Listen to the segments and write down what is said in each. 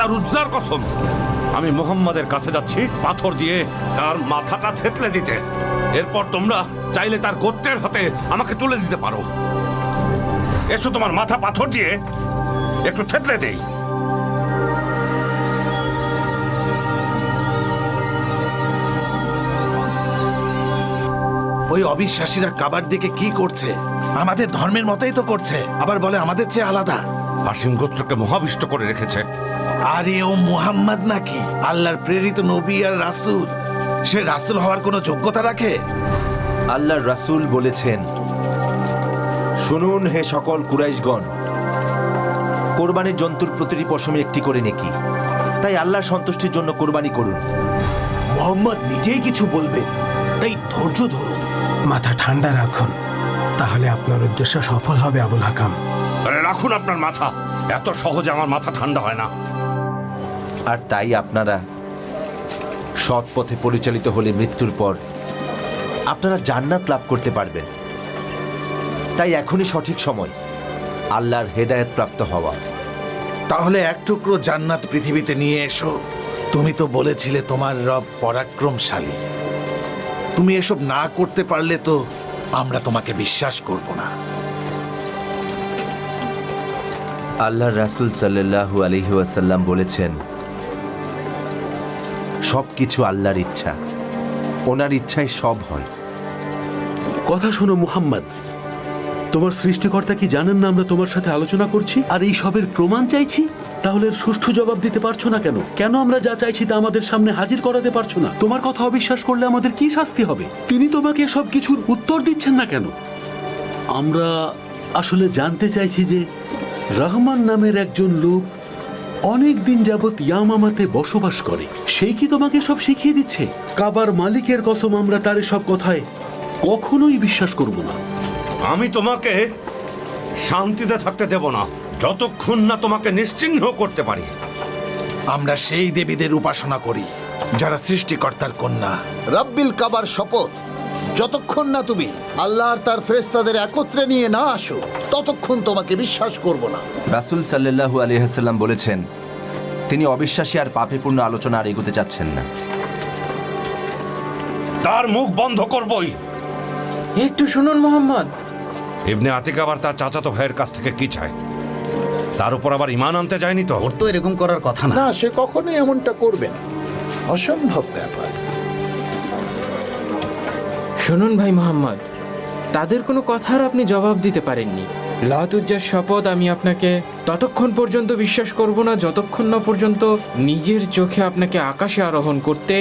লাতার উজ্জার কসম, আমি মুহাম্মাদের কাছে যাচ্ছি পাথর দিয়ে তার মাথাটা থেতলে দিতে। এরপর তোমরা চাইলে তার গোত্রের হাতে আমাকে তুলে দিতে পারো। এসো, তোমার মাথা পাথর দিয়ে একটু থেতলে দেই। ওই অবিশ্বাসীরা কাবার দিকে কি করছে? আমাদের ধর্মের মতোই তো করছে, আবার বলে আমাদের চেয়ে আলাদা। হাশিম গোত্রকে মহাবিষ্ট করে রেখেছে। আরে ও মুহাম্মদ নাকি আল্লাহর প্রেরিত নবী আর রাসূল? সে রাসূল হওয়ার কোনো যোগ্যতা রাখে? আল্লাহর রাসূল বলেছেন, শুনুন হে সকল কুরাইশগণ, কোরবানির জন্তুর প্রতিটি পশমে একটি করে নেকি, তাই আল্লাহর সন্তুষ্টির জন্য কোরবানি করুন। মুহাম্মদ নিজেই কিছু বলবে, তাই ধৈর্য ধরুন। মাথা ঠান্ডা রাখুন, তাহলে আপনার উদ্দেশ্য সফল হবে আবুল হাকাম। আরে রাখুন আপনার মাথা, এত সহজে আমার মাথা ঠান্ডা হয় না। আর তাই আপনারা সৎ পথে পরিচালিত হলে মৃত্যুর পর আপনারা জান্নাত লাভ করতে পারবেন। তাই এখনই সঠিক সময় আল্লাহর হেদায়েত প্রাপ্ত হওয়া। তাহলে এক টুকরো জান্নাত পৃথিবীতে নিয়ে এসো। তুমি তো বলেছিলে তোমার রব পরাক্রমশালী। তুমি এসব না করতে পারলে তো আমরা তোমাকে বিশ্বাস করব না। আল্লাহর রাসূল সাল্লাল্লাহু আলাইহি ওয়াসাল্লাম বলেছেন, সবকিছু আল্লাহর ইচ্ছা, ওনার ইচ্ছায় সব হয়। কথা শোনো মুহাম্মদ, তোমার সৃষ্টিকর্তা কি জানেন না আমরা তোমার সাথে আলোচনা করছি আর এই সবের প্রমাণ চাইছি? তাহলে এর সুষ্ঠু জবাব দিতে পারছো না কেন? কেন আমরা যা চাইছি তা আমাদের সামনে হাজির করাতে পারছো না? তোমার কথা অবিশ্বাস করলে আমাদের কি শাস্তি হবে? তিনি তোমাকে সব কিছুর উত্তর দিচ্ছেন না কেন? আমরা আসলে জানতে চাইছি যে রহমান নামের একজন লোক অনেক দিন যাবৎ ইয়ামামাতে বসবাস করে, সেই কি তোমাকে সব শিখিয়ে দিচ্ছে? কাবার মালিকের কসম, আমরা তার সব কথায় কখনোই বিশ্বাস করব না। আমি তোমাকে শান্তিতে থাকতে দেব না যতক্ষণ না তোমাকে নিশ্চিহ্ন করতে পারি। আমরা সেই দেবীদের উপাসনা করি যারা সৃষ্টিকর্তার কন্যা। রাব্বিল কাবার শপথ, যতক্ষণ না তুমি আল্লাহ আর তার ফেরেশতাদের একত্রে নিয়ে না আসো ততক্ষণ তোমাকে বিশ্বাস করব না। রাসূল সাল্লাল্লাহু আলাইহি ওয়াসাল্লাম বলেছেন, তিনি অবিশ্বাসী আর পাপেপূর্ণ আলোচনা আর এগোতে চাচ্ছেন না। তার মুখ বন্ধ করবই। একটু শুনুন মোহাম্মদ। ইবনে আতিক আবার তার চাচাতো ভাইয়ের কাছ থেকে কি চায়? তার উপর আবার ঈমান আনতে যায়নি তো? ওর তো এরকম করার কথা না। না, সে কখনোই এমনটা করবে না, অসম্ভব ব্যাপার। শুনুন ভাই মোহাম্মদ, তাদের কোনো কথার আপনি জবাব দিতে পারেননি। লাতুজ্জার শপথ, আমি আপনাকে ততক্ষণ পর্যন্ত বিশ্বাস করব না যতক্ষণ না পর্যন্ত নিজের চোখে আপনাকে আকাশে আরোহণ করতে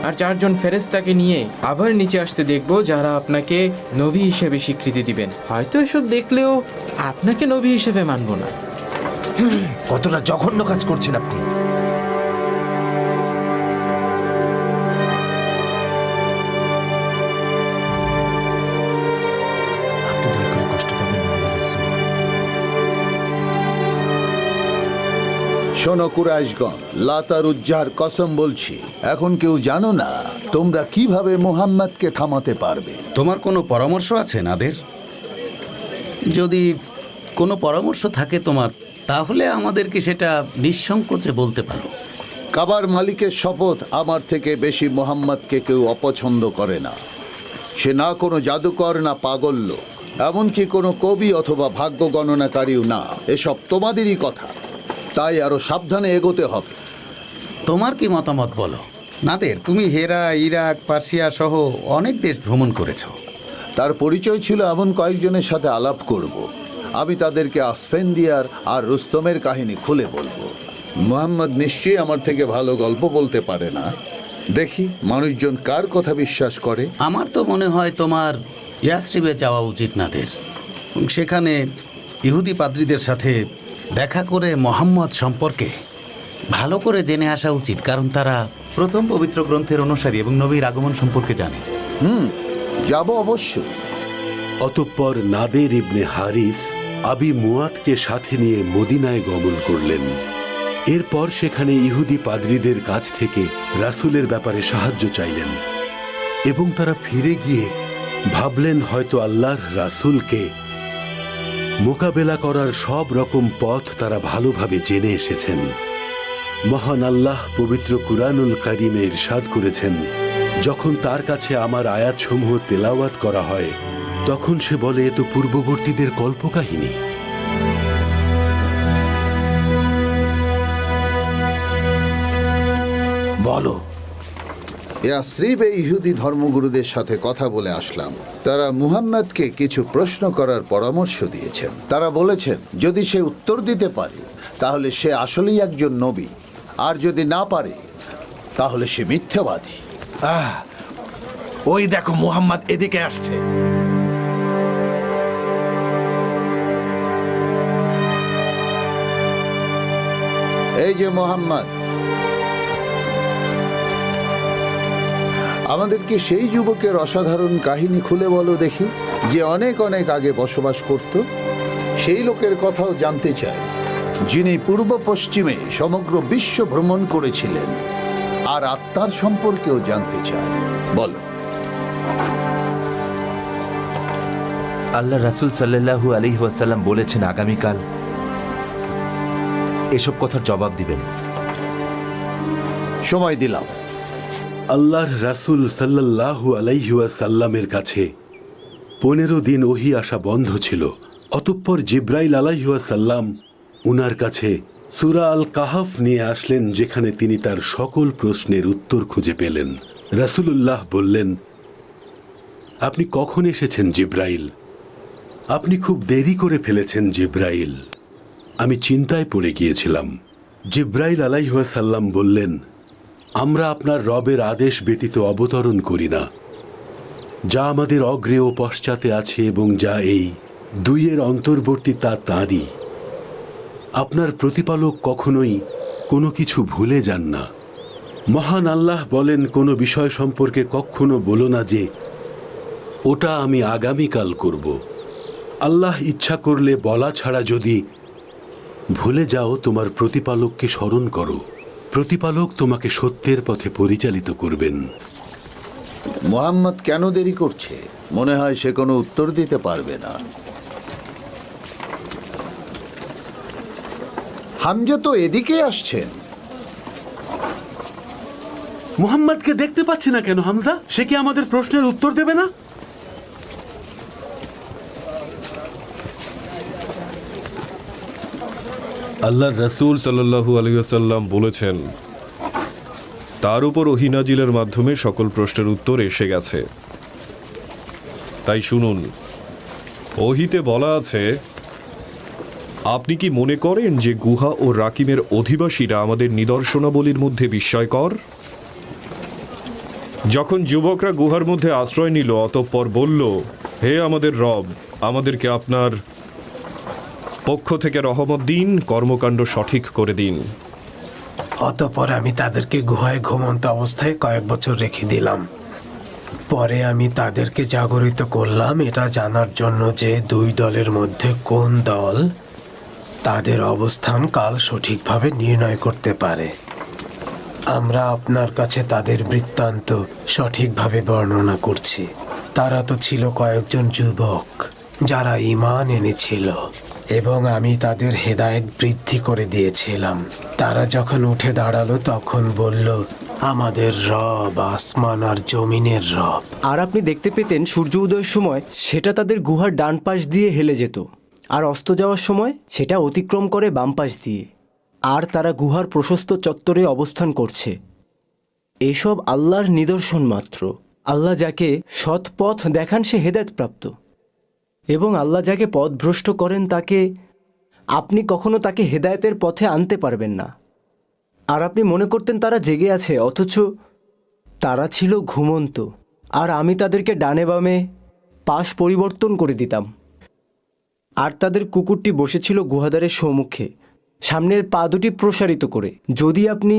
আর 4 জন ফেরেশতাকে নিয়ে আবার নিচে আসতে দেখব, যারা আপনাকে নবী হিসেবে স্বীকৃতি দিবেন। হয়তো এসব দেখলেও আপনাকে নবী হিসেবে মানব না। কতটা জঘন্য কাজ করছেন আপনি! আপনি দয়া করে কষ্ট পাবেন না, আল্লাহর রাসূল। শোনো কুরাইশগণ, লাতার উজ্জার কসম বলছি, এখন কেউ জানো না তোমরা কিভাবে মুহাম্মদকে থামাতে পারবে। তোমার কোনো পরামর্শ আছে নাদের? যদি কোনো পরামর্শ থাকে তোমার, তাহলে আমাদেরকে সেটা নিঃসংকোচে বলতে পারো। কাবার মালিকের শপথ, আমার থেকে বেশি মুহাম্মদকে কেউ অপছন্দ করে না। সে না কোনো জাদুকর, না পাগল লোক, এমনকি কোনো কবি অথবা ভাগ্য গণনাকারীও না। এসব তোমাদেরই কথা, তাই আরো সাবধানে এগোতে হবে। তোমার কি মতামত বলো নাদের? তুমি হেরা, ইরাক, পার্সিয়া সহ অনেক দেশ ভ্রমণ করেছো। তার পরিচয় ছিল এমন কয়েকজনের সাথে আলাপ করব। আমি তাদেরকে আসফেন্দিয়ার আর রুস্তমের কাহিনী খুলে বলবো। মুহাম্মদ নিশ্চয়ই আমার থেকে ভালো গল্প বলতে পারে না। দেখি মানুষজন কার কথা বিশ্বাস করে। আমার তো মনে হয় তোমার ইয়াসরিবে যাওয়া উচিত নাদের। সেখানে ইহুদি পাদ্রীদের সাথে দেখা করে মোহাম্মদ সম্পর্কে ভালো করে জেনে আসা উচিত, কারণ তারা প্রথম পবিত্র গ্রন্থের অনুসারী এবং নবীর আগমন সম্পর্কে জানে। যাব অবশ্য। অতঃপর নাদের ইবনে হারিস আবি মুয়াতকে সাথে নিয়ে মদিনায় গমন করলেন। এরপর সেখানে ইহুদি পাদ্রীদের কাছ থেকে রাসূলের ব্যাপারে সাহায্য চাইলেন এবং তারা ফিরে গিয়ে ভাবলেন হয়তো আল্লাহর রাসূলকে মোকাবেলা করার সব রকম পথ তারা ভালোভাবে জেনে এসেছেন। মহান আল্লাহ পবিত্র কুরআনুল কারীমে ইরশাদ করেছেন, যখন তার কাছে আমার আয়াতসমূহ তেলাওয়াত করা হয় তখন সে বলে এ তো পূর্ববর্তীদের কল্পকাহিনী। বলো। ইয়াসরিবে ইহুদি ধর্মগুরুদের সাথে কথা বলে আসলাম। তারা মুহাম্মদকে কিছু প্রশ্ন করার পরামর্শ দিয়েছেন। তারা বলেছেন যদি সে উত্তর দিতে পারে তাহলে সে আসলেই একজন নবী, আর যদি না পারে তাহলে সে মিথ্যাবাদী। ওই দেখো মুহাম্মদ এদিকে আসছে। এই যে মোহাম্মদ, আমাদেরকে সেই যুবকের অসাধারণ কাহিনী খুলে বলো দেখি, যে অনেক অনেক আগে বসবাস করত। সেই লোকের কথাও জানতে চাই, যিনি পূর্ব পশ্চিমে সমগ্র বিশ্ব ভ্রমণ করেছিলেন, আর আত্মার সম্পর্কেও জানতে চাই। বলো। আল্লাহ রাসূল সাল্লাল্লাহু আলাইহি ওয়াসাল্লাম বলেছেন আগামীকাল এসব কথার জবাব দিবেন। সময় দিলাম। আল্লাহর রাসূল সাল্লাল্লাহু আলাইহি ওয়াসাল্লামের কাছে 15 দিন ওহী আসা বন্ধ ছিল। অতঃপর জিব্রাইল আলাইহি ওয়াসাল্লাম উনার কাছে সূরা আল কাহাফ নিয়ে আসলেন, যেখানে তিনি তার সকল প্রশ্নের উত্তর খুঁজে পেলেন। রাসূলুল্লাহ বললেন, আপনি কখন এসেছেন জিব্রাইল? আপনি খুব দেরি করে ফেলেছেন জিব্রাইল। আমি চিন্তায় পড়ে গিয়েছিলাম। জিব্রাইল আলাইহি ওয়াসাল্লাম বললেন, আমরা আপনার রবের আদেশ ব্যতীত অবতরণ করি না। যা আমাদের অগ্রে ও পশ্চাতে আছে এবং যা এই দুইয়ের অন্তর্বর্তী তা তাঁরই। আপনার প্রতিপালক কখনোই কোনো কিছু ভুলে যান না। মহান আল্লাহ বলেন, কোনো বিষয় সম্পর্কে কখনো বলো না যে ওটা আমি আগামীকাল করব। আল্লাহ ইচ্ছা করলে বলা ছাড়া যদি ভুলে যাও, তোমার প্রতিপালককে স্মরণ করো। প্রতিপালক তোমাকে সত্যের পথে পরিচালিত করবেন। মুহাম্মদ কেন দেরি করছে? মনে হয় সে কোনো উত্তর দিতে পারবে না। হামজা তো এদিকে আসছেন। মুহাম্মদকে দেখতে পাচ্ছি না কেন হামজা? সে কি আমাদের প্রশ্নের উত্তর দেবে না? আল্লাহর রাসূল সাল্লাল্লাহু আলাইহি ওয়াসাল্লাম বলেছেন, তার উপর ওহী নাজিলের মাধ্যমে সকল প্রশ্নের উত্তর এসে গেছে। তাই শুনুন, ওহীতে বলা আছে, আপনি কি মনে করেন যে গুহা ও রাকিমের অধিবাসীরা আমাদের নিদর্শনাবলীর মধ্যে বিস্ময়কর? যখন যুবকরা গুহার মধ্যে আশ্রয় নিল, অতঃপর বলল, হে আমাদের রব, আমাদেরকে আপনার পক্ষ থেকে রহমত দিন, কর্মকাণ্ড সঠিক করে দিন। অতঃপর আমি তাদেরকে গুহায় ঘুমন্ত অবস্থায় কয়েক বছর রেখে দিলাম। পরে আমি তাদেরকে জাগরিত করলাম এটা জানার জন্য যে দুই দলের মধ্যে কোন দল তাদের অবস্থান কাল সঠিকভাবে নির্ণয় করতে পারে। আমরা আপনার কাছে তাদের বৃত্তান্ত সঠিকভাবে বর্ণনা করছি। তারা তো ছিল কয়েকজন যুবক যারা ঈমান এনেছিল, এবং আমি তাদের হেদায়েত বৃদ্ধি করে দিয়েছিলাম। তারা যখন উঠে দাঁড়ালো তখন বলল, আমাদের রব আসমান আর জমিনের রব। আর আপনি দেখতে পেতেন সূর্য উদয়ের সময় সেটা তাদের গুহার ডান পাশ দিয়ে হেলে যেত, আর অস্ত যাওয়ার সময় সেটা অতিক্রম করে বাম পাশ দিয়ে। আর তারা গুহার প্রশস্ত চত্বরে অবস্থান করছে। এসব আল্লাহর নিদর্শন মাত্র। আল্লাহ যাকে সৎ পথ দেখান সে হেদায়েতপ্রাপ্ত, এবং আল্লাহ যাকে পথভ্রষ্ট করেন তাকে আপনি কখনো তাকে হেদায়েতের পথে আনতে পারবেন না। আর আপনি মনে করতেন তারা জেগে আছে, অথচ তারা ছিল ঘুমন্ত। আর আমি তাদেরকে ডানে বামে পাশ পরিবর্তন করে দিতাম। আর তাদের কুকুরটি বসেছিল গুহাদ্বারের সম্মুখে, সামনের পা দুটি প্রসারিত করে। যদি আপনি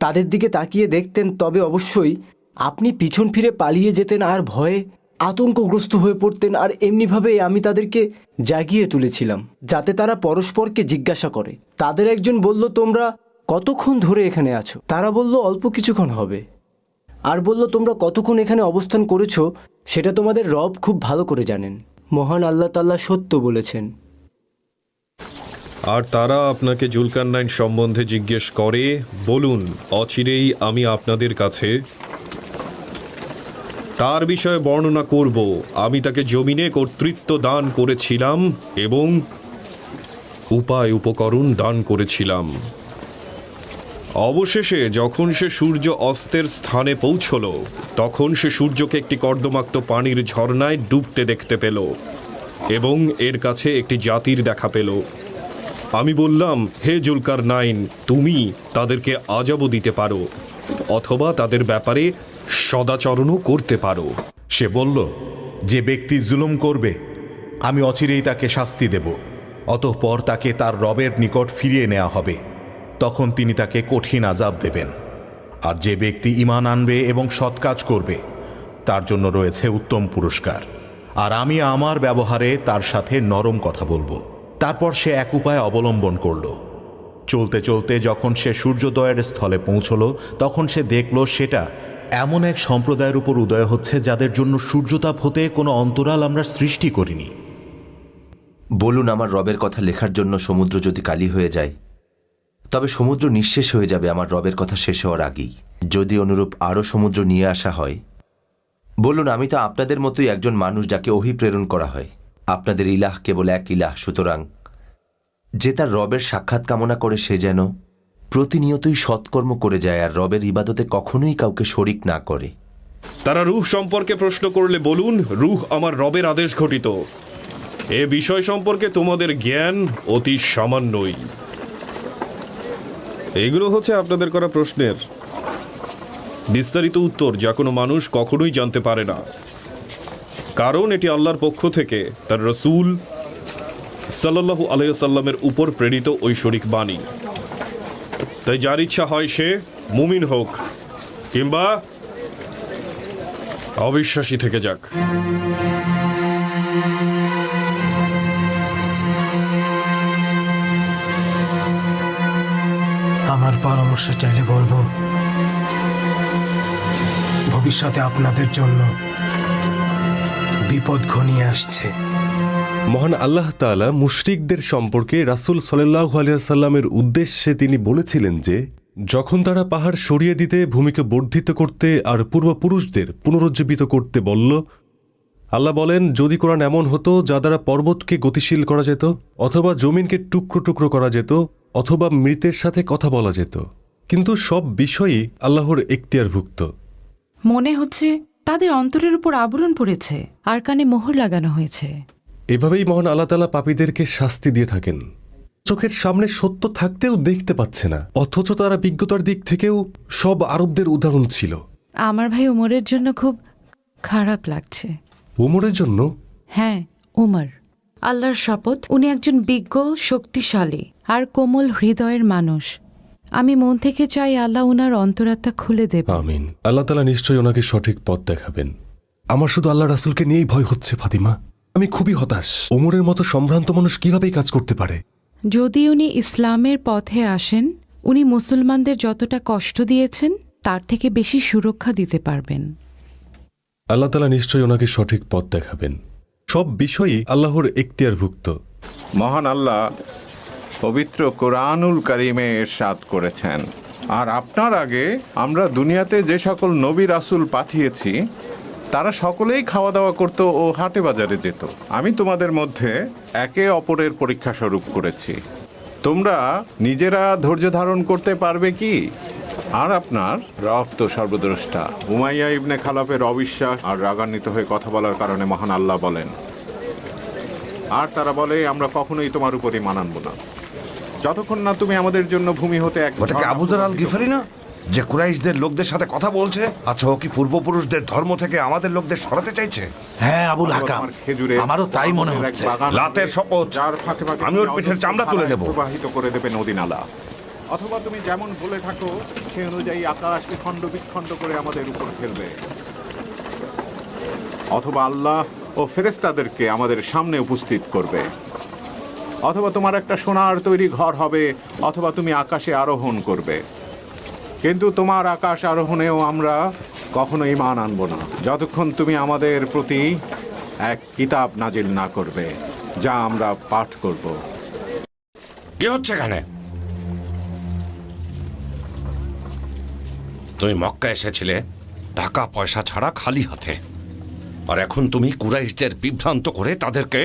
তাদের দিকে তাকিয়ে দেখতেন তবে অবশ্যই আপনি পিছন ফিরে পালিয়ে যেতেন আর ভয়ে আতঙ্কগ্রস্ত হয়ে পড়তেন। আর এমনিভাবে আমি তাদেরকে জাগিয়ে তুলেছিলাম যাতে তারা পরস্পরকে জিজ্ঞাসা করে। তাদের একজন বলল, তোমরা কতক্ষণ ধরে এখানে আছো? তারা বলল, অল্প কিছুক্ষণ হবে। আর বলল, তোমরা কতক্ষণ এখানে অবস্থান করেছো সেটা তোমাদের রব খুব ভালো করে জানেন। মহান আল্লাহ তাআলা সত্য বলেছেন। আর তারা আপনাকে জুলকারনাইন সম্বন্ধে জিজ্ঞেস করে, বলুন অচিরেই আমি আপনাদের কাছে তার বিষয়ে বর্ণনা করব। আমি তাকে জমিনে কর্তৃত্ব দান করেছিলাম এবং উপায় উপকরণ দান করেছিলাম। অবশেষে যখন সে সূর্য অস্তের স্থানে পৌঁছল, তখন সে সূর্যকে একটি কর্দমাক্ত পানির ঝর্ণায় ডুবতে দেখতে পেল এবং এর কাছে একটি জাতির দেখা পেল। আমি বললাম, হে জুলকারনাইন, তুমি তাদেরকে আযাবও দিতে পারো অথবা তাদের ব্যাপারে সদাচরণও করতে পারো। সে বলল, যে ব্যক্তি জুলুম করবে আমি অচিরেই তাকে শাস্তি দেব। অতঃপর তাকে তার রবের নিকট ফিরিয়ে নেওয়া হবে, তখন তিনি তাকে কঠিন আযাব দেবেন। আর যে ব্যক্তি ঈমান আনবে এবং সৎ কাজ করবে তার জন্য রয়েছে উত্তম পুরস্কার। আর আমি আমার ব্যবহারে তার সাথে নরম কথা বলবো। তারপর সে এক উপায় অবলম্বন করল। চলতে চলতে যখন সে সূর্যোদয়ের স্থলে পৌঁছল, তখন সে দেখল সেটা এমন এক সম্প্রদায়ের উপর উদয় হচ্ছে যাদের জন্য সূর্যতাপ হতে কোনো অন্তরাল আমরা সৃষ্টি করিনি। বলুন, আমার রবের কথা লেখার জন্য সমুদ্র যদি কালি হয়ে যায়, তবে সমুদ্র নিঃশেষ হয়ে যাবে আমার রবের কথা শেষ হওয়ার আগেই। যদি অনুরূপ আরও সমুদ্র নিয়ে আসা হয়, বলুন আমি তো আপনাদের মতোই একজন মানুষ যাকে ওহী প্রেরণ করা হয়। আপনাদের ইলাহ কেবল এক ইলাহ, সুতরাং যে তার রবের সাক্ষাৎ কামনা করে সে যেন প্রতিনিয়তই সৎকর্ম করে যায় আর রবের ইবাদতে কখনোই কাউকে শরিক না করে। তারা রূহ সম্পর্কে প্রশ্ন করলে বলুন, রূহ আমার রবের আদেশ ঘটিত। এ বিষয় সম্পর্কে তোমাদের জ্ঞান অতি সামান্যই। এগুলো হচ্ছে আপনাদের করা প্রশ্নের বিস্তারিত উত্তর, যা কোনো মানুষ কখনোই জানতে পারে না, কারণ এটি আল্লাহর পক্ষ থেকে তার রাসূল সাল্লাল্লাহু আলাইহি ওয়াসাল্লামের উপর প্রেরিত ঐশ্বরিক বাণী। তাই যার ইচ্ছা হয় সে মুমিন হোক কিংবা অবিশ্বাসী থেকে যাক। আমার পরামর্শ চাইলে বলবো, ভবিষ্যতে আপনাদের জন্য বিপদ ঘনিয়ে আসছে। মহান আল্লাহ তাআলা মুশরিকদের সম্পর্কে রাসূল সাল্লাল্লাহু আলাইহি ওয়াসাল্লামের উদ্দেশ্যে তিনি বলেছিলেন যে যখন তারা পাহাড় সরিয়ে দিতে, ভূমিকে বর্ধিত করতে আর পূর্বপুরুষদের পুনরুজ্জীবিত করতে বলল, আল্লাহ বলেন, যদি কোরআন এমন হতো যা দ্বারা পর্বতকে গতিশীল করা যেত, অথবা জমিনকে টুকরো টুকরো করা যেত, অথবা মৃতের সাথে কথা বলা যেত, কিন্তু সব বিষয়ই আল্লাহর এখতিয়ারভুক্ত। মনে হচ্ছে তাদের অন্তরের উপর আবরণ পড়েছে আর কানে মোহর লাগানো হয়েছে। এভাবেই মহান আল্লাহ তাআলা পাপীদেরকে শাস্তি দিয়ে থাকেন। চোখের সামনে সত্য থাকতেও দেখতে পাচ্ছে না, অথচ তারা বিজ্ঞতার দিক থেকেও সব আরবদের উদাহরণ ছিল। আমার ভাই উমরের জন্য খুব খারাপ লাগছে। উমরের জন্য? হ্যাঁ, উমর। আল্লাহর শপথ, উনি একজন বিজ্ঞ, শক্তিশালী আর কোমল হৃদয়ের মানুষ। আমি মন থেকে চাই আল্লাহ উনার অন্তরাত্মা খুলে দেব। আমিন। আল্লাহ তাআলা নিশ্চয়ই ওনাকে সঠিক পথ দেখাবেন। আমার শুধু আল্লাহ রাসূলকে নিয়েই ভয় হচ্ছে ফাতিমা। আমি খুবই হতাশ। ওমরের মতো সম্ভ্রান্ত মানুষ কিভাবেই কাজ করতে পারে? যদি উনি ইসলামের পথে আসেন, উনি মুসলমানদের যতটা কষ্ট দিয়েছেন তার থেকে বেশি সুরক্ষা দিতে পারবেন। আল্লাহ তাআলা নিশ্চয়ই ওনাকে সঠিক পথ দেখাবেন। সব বিষয়ই আল্লাহর এখতিয়ারভুক্ত। মহান আল্লাহ পবিত্র কোরআনুল কারিমে ইরশাদ করেছেন, আর আপনার আগে আমরা দুনিয়াতে যে সকল নবী রাসূল পাঠিয়েছি তারা সকলেই খাওয়া দাওয়া করত ও হাটে বাজারে যেত। আমি তোমাদের মধ্যে একে অপরের পরীক্ষা স্বরূপ করেছি। তোমরা নিজেরা ধৈর্য ধারণ করতে পারবে কি? আর আপনার রব তো সর্বদ্রষ্টা। উমাইয়া ইবনে খালাফের অবিশ্বাস আর রাগান্বিত হয়ে কথা বলার কারণে মহান আল্লাহ বলেন, আর তারা বলে, আমরা কখনোই তোমার উপরই মানানব না যতক্ষণ না তুমি আমাদের জন্য ভূমি হতে এক। ওটা কি আবু যর আল গিফারি না, যে কুরাইশদের লোকদের সাথে কথা বলছে? আচ্ছা, ও কি পূর্বপুরুষদের ধর্ম থেকে আমাদের লোকদের সরাতে চাইছে? হ্যাঁ আবুল হাকাম, আমারও তাই মনে হচ্ছে। লাতের শপথ, আমি ওর পিঠের চামড়া তুলে নেব। প্রবাহিত করে দেবে নদী নালা, অথবা তুমি যেমন বলে থাকো সেই অনুযায়ী আকাশকে খণ্ড বিখণ্ড করে আমাদের উপর ফেলবে, অথবা আল্লাহ ও ফেরেশতাদেরকে আমাদের সামনে উপস্থিত করবে, অথবা তোমার একটা সোনার তৈরি ঘর হবে, অথবা তুমি আকাশে আরোহণ করবে। কিন্তু তোমার আকাশ আরোহণেও আমরা কখনো ঈমান আনব না যতক্ষণ তুমি আমাদের প্রতি এক কিতাব নাজিল না করবে যা আমরা পাঠ করব। কি হচ্ছে এখানে? তুমি মক্কা এসেছিলে টাকা পয়সা ছাড়া খালি হাতে, আর এখন তুমি কুরাইশদের বিভ্রান্ত করে তাদেরকে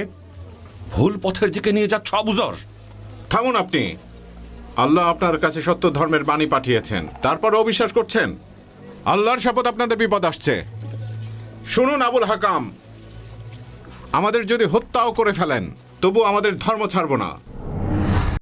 ভুল পথের দিকে নিয়ে যাচ্ছ। আবুজর, থামুন আপনি। আল্লাহ আপনার কাছে সত্য ধর্মের বাণী পাঠিয়েছেন, তারপর অবিশ্বাস করছেন। আল্লাহর শপথ আপনাদের বিপদ আসছে। শুনুন আবুল হাকাম, আমাদের যদি হত্যাও করে ফেলেন তবু আমাদের ধর্ম ছাড়ব না।